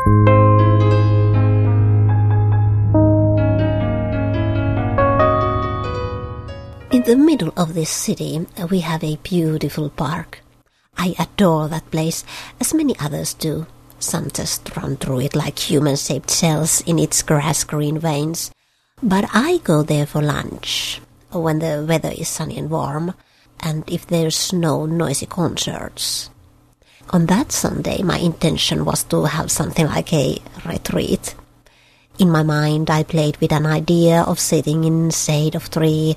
In the middle of this city, we have a beautiful park. I adore that place, as many others do. Some just run through it like human-shaped cells in its grass-green veins. But I go there for lunch, when the weather is sunny and warm, and if there's no noisy concerts. On that Sunday, my intention was to have something like a retreat. In my mind, I played with an idea of sitting in shade of tree,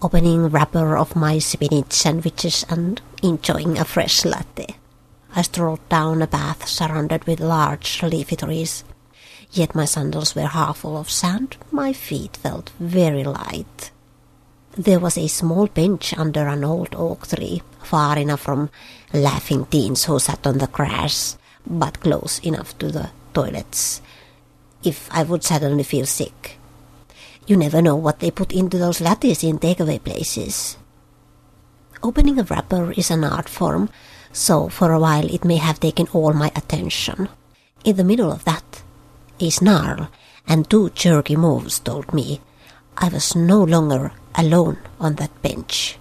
opening wrapper of my spinach sandwiches and enjoying a fresh latte. I strolled down a path surrounded with large leafy trees. Yet my sandals were half full of sand. My feet felt very light. There was a small bench under an old oak tree, far enough from laughing teens who sat on the grass, but close enough to the toilets, if I would suddenly feel sick. You never know what they put into those lattes in takeaway places. Opening a wrapper is an art form, so for a while it may have taken all my attention. In the middle of that, a snarl and 2 jerky moves told me I was no longer alone on that bench.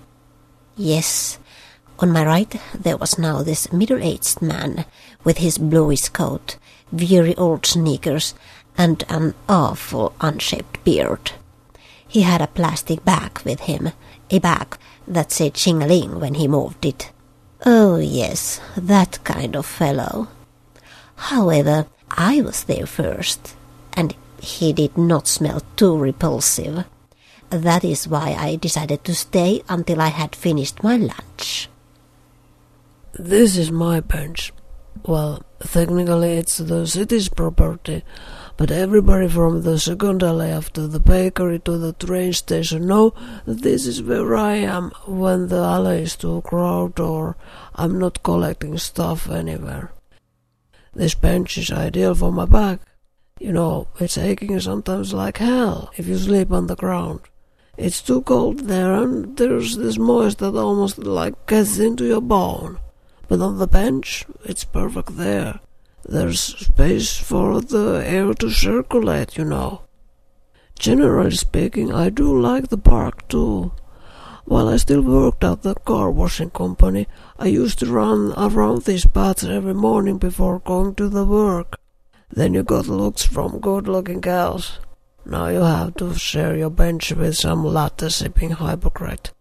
Yes, on my right there was now this middle-aged man with his bluish coat, weary old sneakers, and an awful unshaped beard. He had a plastic bag with him, a bag that said ching-a-ling when he moved it. Oh yes, that kind of fellow. However, I was there first, and he did not smell too repulsive. That is why I decided to stay until I had finished my lunch. This is my bench. Well, technically it's the city's property, but everybody from the second alley after the bakery to the train station know that this is where I am when the alley is too crowded or I'm not collecting stuff anywhere. This bench is ideal for my back. You know, it's aching sometimes like hell if you sleep on the ground. It's too cold there and there's this moist that almost like gets into your bone. But on the bench, it's perfect there. There's space for the air to circulate, you know. Generally speaking, I do like the park too. While I still worked at the car washing company, I used to run around these paths every morning before going to the work. Then you got looks from good-looking gals. Now you have to share your bench with some latte-sipping hypocrite.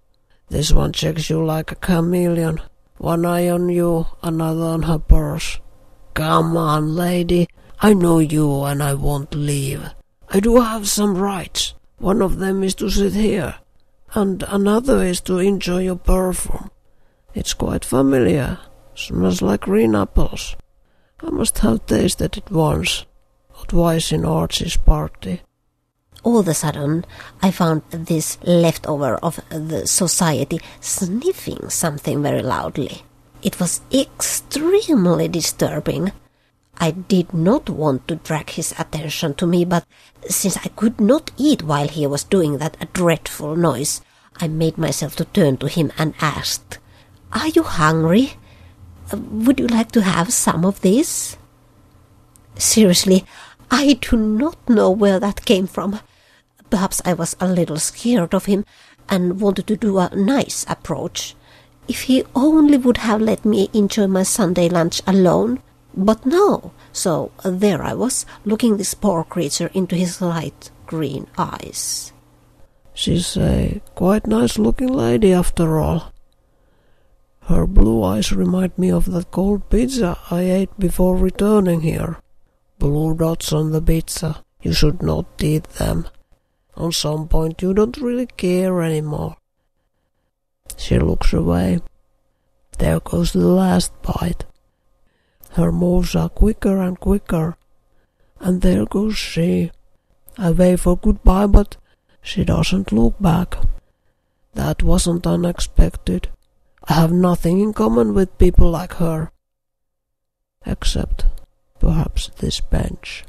This one checks you like a chameleon. One eye on you, another on her purse. Come on, lady. I know you and I won't leave. I do have some rights. One of them is to sit here, and another is to enjoy your perfume. It's quite familiar. Smells like green apples. I must have tasted it once or twice in Archie's party. All of a sudden, I found this leftover of the society sniffing something very loudly. It was extremely disturbing. I did not want to drag his attention to me, but since I could not eat while he was doing that dreadful noise, I made myself to turn to him and asked, "Are you hungry? Would you like to have some of this?" Seriously, I do not know where that came from. Perhaps I was a little scared of him and wanted to do a nice approach. If he only would have let me enjoy my Sunday lunch alone. But no, so there I was, looking this poor creature into his light green eyes. She's a quite nice-looking lady after all. Her blue eyes remind me of that cold pizza I ate before returning here. Blue dots on the pizza. You should not eat them. On some point you don't really care anymore. She looks away. There goes the last bite. Her moves are quicker and quicker. And there goes she. I wave for goodbye, but she doesn't look back. That wasn't unexpected. I have nothing in common with people like her. Except perhaps this bench.